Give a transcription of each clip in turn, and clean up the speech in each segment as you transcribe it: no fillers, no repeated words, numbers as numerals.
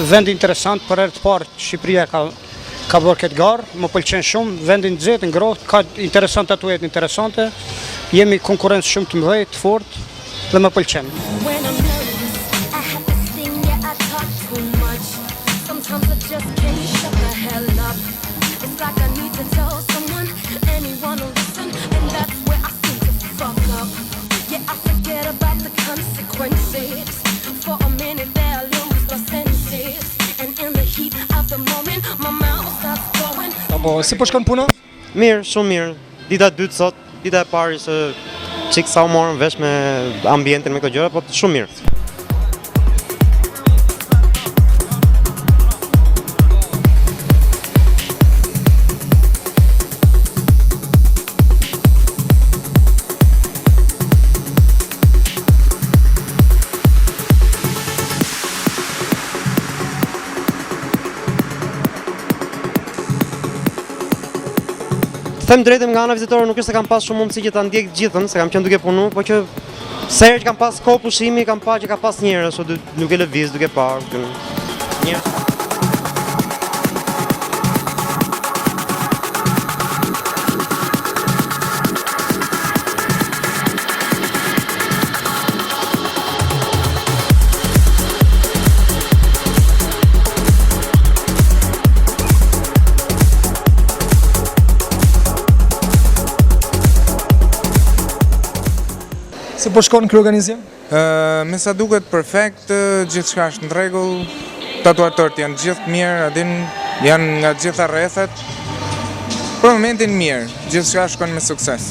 vend interesant, për herë të parë Shqipëria ka bërë këtë garë, më pëlqen shumë, vendin nxehtë, ngrohtë, ka interesante atujet interesante, jemi konkurrencë shumë të mëdhej, të fortë dhe më pëlqen. Po, si po shkon puna? Mirë, shumë mirë. Dita e dytë sot, dita e parë se çik sa u morëm vesh me ambientin, me këto gjëra, po shumë mirë. Them drejtëm nga ana vizitore nuk është se kam pas shumë mundësi që ta ndjek gjithën, se kam qenë duke punu, po që sa herë që kam pas kohë pushimi, kam pa që ka pas njerëz, duke lëviz, duke parë, njerëz. Si po shkon ky organizim? Me sa duket perfekt, gjithçka është në rregull, tatuatorët janë gjithë mirë, janë nga gjitha rrethet. Për momentin mirë, gjithçka shkon me sukses.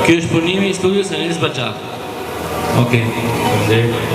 Ky është punimi I studios Enis Baxhak. Okej, faleminderit.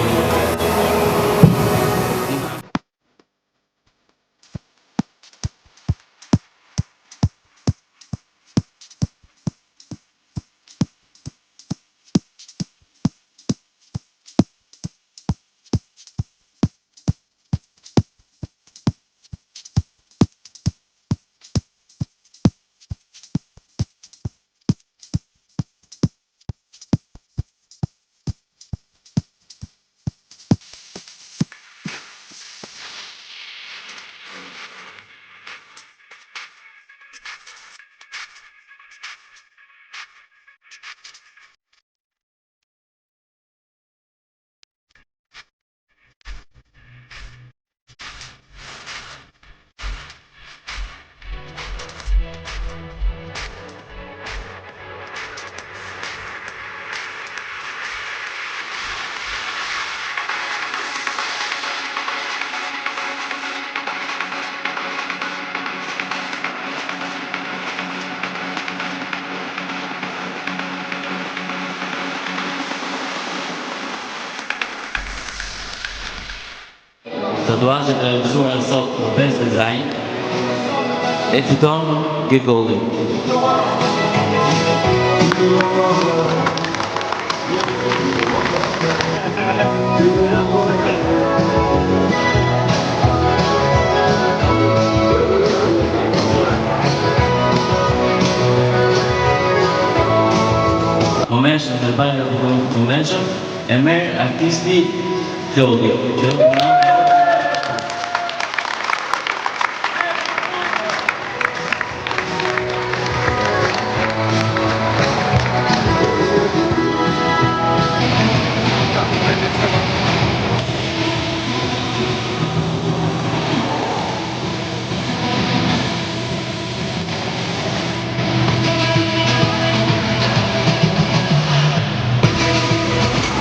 tatuazhet e realizuara sot në Best Design e fiton Gegolli. Momentin e bajnë në momentin e merë artisti Gjolli.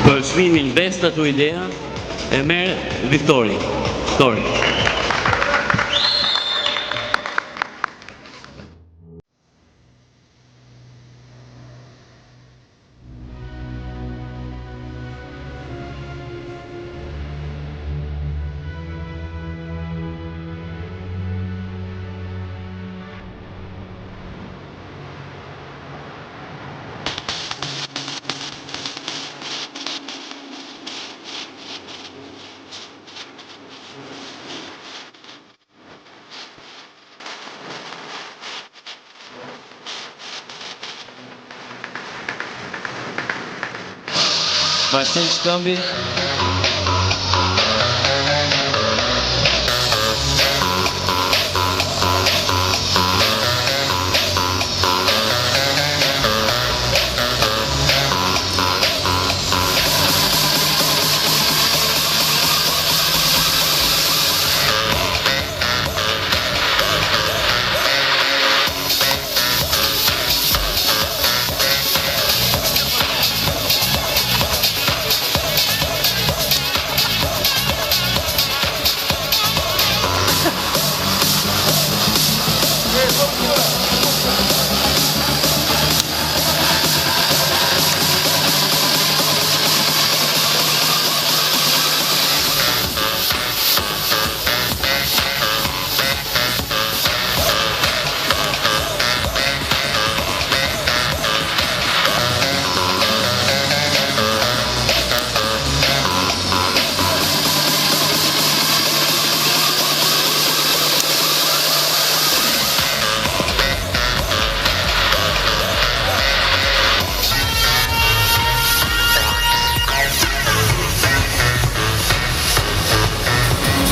Për çmimin Best Tattoo Idea e merë Viktori. Marcel Shkambi.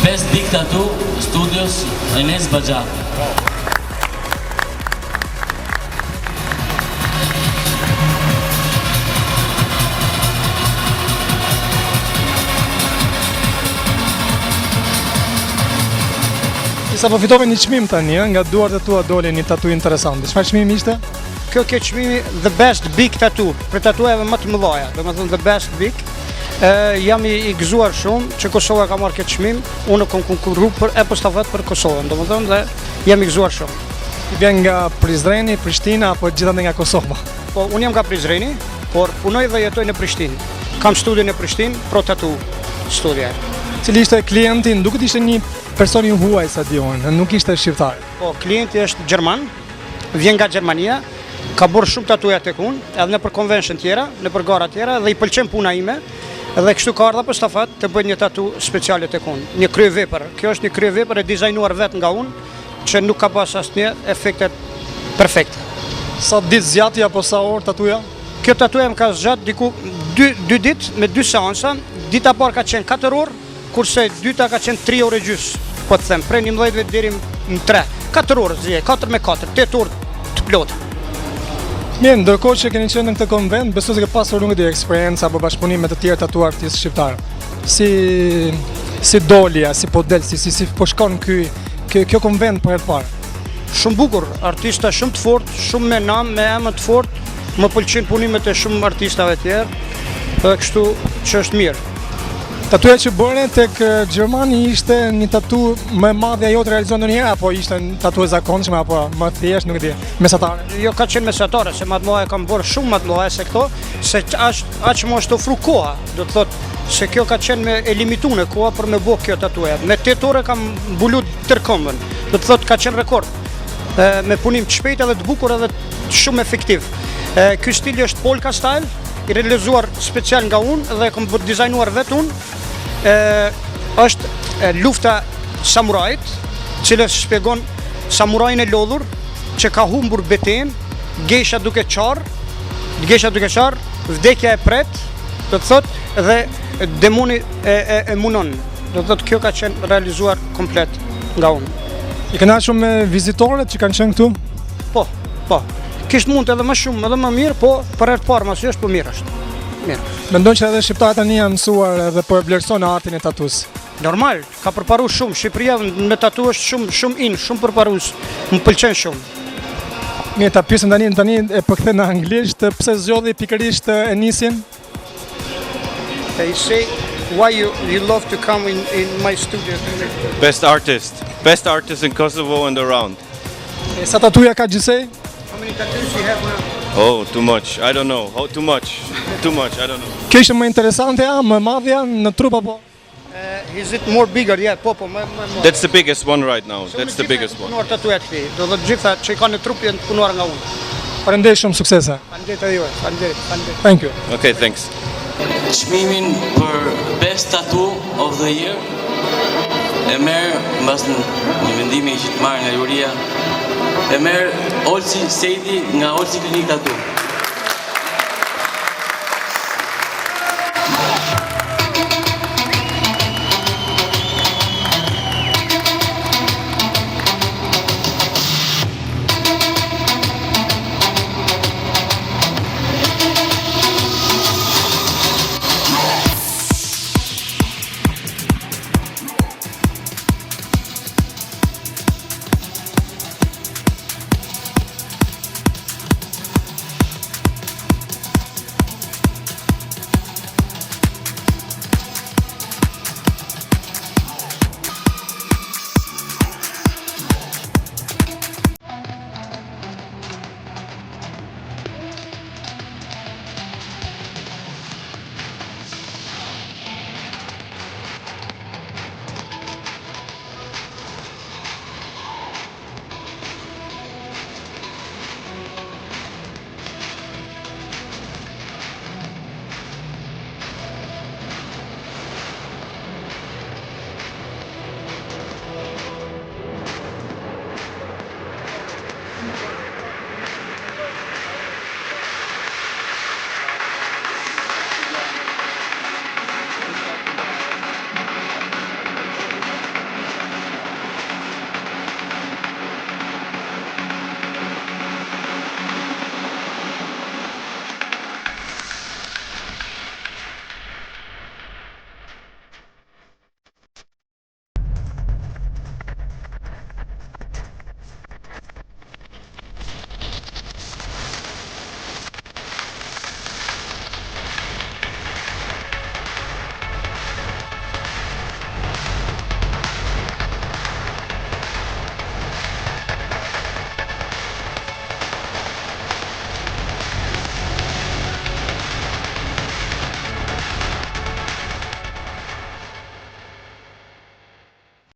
Best Big Tattoo Studios Enes Baxha. Sa po fitove një çmim tani, nga duart e tua doli një tatu interesant. Çfarë çmimi ishte? Kjo ke çmimi The Best Big Tattoo, për tatuajeve më të mëdha, domethënë The Best Big. Jam i gëzuar shumë që Kosova ka marrë këtë çmim, unë kam konkurruar për stafet për Kosovën, domethënë dhe jam i gëzuar shumë. Ti vjen nga Prizreni, Prishtina apo gjithandaj nga Kosova? Po unë jam nga Prizreni, por punoj dhe jetoj në Prishtinë. Kam studion në Prishtinë, Pro Tattoo studia. Cili ishte klienti? Duket ishte një person i huaj sa diun, nuk ishte shqiptar. Po klienti është gjerman, vjen nga Gjermania, ka bërë shumë tatuja tek unë, edhe në për convention tjera, në për gara tjera dhe i pëlqen puna ime. Edhe kështu ka ardha për stafet të bëjnë një tatu speciale tek unë, një kryevepër. Kjo është një kryevepër e dizajnuar vetë nga unë, që nuk ka pas asnjë efekte perfekte. Sa ditë zgjati apo sa orë tatuja? Kjo tatuja më ka zgjat diku 2 ditë me 2 seansa. Dita parë ka qenë 4 orë, kurse dyta ka qenë 3 orë gjys. Po të them, prej 11 deri në 3. 4 orë zje, 4 me 4, 8 orë të plotë. Mirë, ndërkohë që keni qenë në këtë konvent, besoj se ke pasur nuk e di eksperiencë apo bashkëpunim me të tjerë tatu artistë shqiptar. Si dolja, si po del, si po shkon kjo konvent për herë të parë. Shumë bukur, artista shumë të fortë, shumë me nam, me emër të fortë. Më pëlqejnë punimet e shumë artistave të tjerë, dhe kështu që është mirë. Tatuja që bëre tek Gjermani ishte një tatu më e madhe ajo të realizuar ndonjëherë apo ishte një tatu e zakonshme apo më thjesht, nuk e di, mesatare? Jo, ka qenë mesatare, se më të mëdha e kam bërë shumë më të mëdha se këto, se aq më është ofru koha, do të thotë se kjo ka qenë me e limituar koha për me bërë kjo tatuja. Me 8 ore kam mbulu tërkombën. Do të thotë ka qenë rekord. Me punim të shpejtë edhe të bukur edhe shumë efektiv. Ky stili është polka style, i realizuar special nga unë dhe kam dizajnuar vetë unë. Është lufta samurajt, cilës shpjegon samurajin e lodhur që ka humbur beten, gesha duke qarë, vdekja e pret, do të thot, dhe demoni e munon. Do të thot, kjo ka qenë realizuar komplet nga unë. I kënaqur me vizitorët që kanë qenë këtu? Po. Kishtë mund edhe më shumë, edhe më mirë, po për herë të parë mas është, po mirë është. Mirë. Mendoj që edhe shqiptarët tani janë mësuar edhe po e vlerësojnë artin e tatus. Normal, ka përparu shumë. Shqipëria me tatu është shumë shumë përparus. Më pëlqen shumë. Mirë, ta pyesim tani e përkthe në anglisht, pse zgjodhi pikërisht Enisin? They say why you love to come in my studio. Best artist in Kosovo and around. E sa tatuja ka gjithsej? How many tattoos you have now? Oh, too much. I don't know. Oh, too much. I don't know. Kjo ishte më interesante, më madhja në trup apo? Is it more bigger? Yeah, po, më. That's the biggest one right now. That's the biggest one. Punuar tatuja këti. Do të gjitha që i ka në trup janë punuar nga unë. Faleminderit shumë, suksese. Faleminderit edhe juve. Faleminderit. Thank you. Okay, thanks. Çmimin për Best Tattoo of the Year e merr mbas një vendimi që të marrë nga juria, e merr Olsi Sejdi nga Olsi Klinik Tattoo.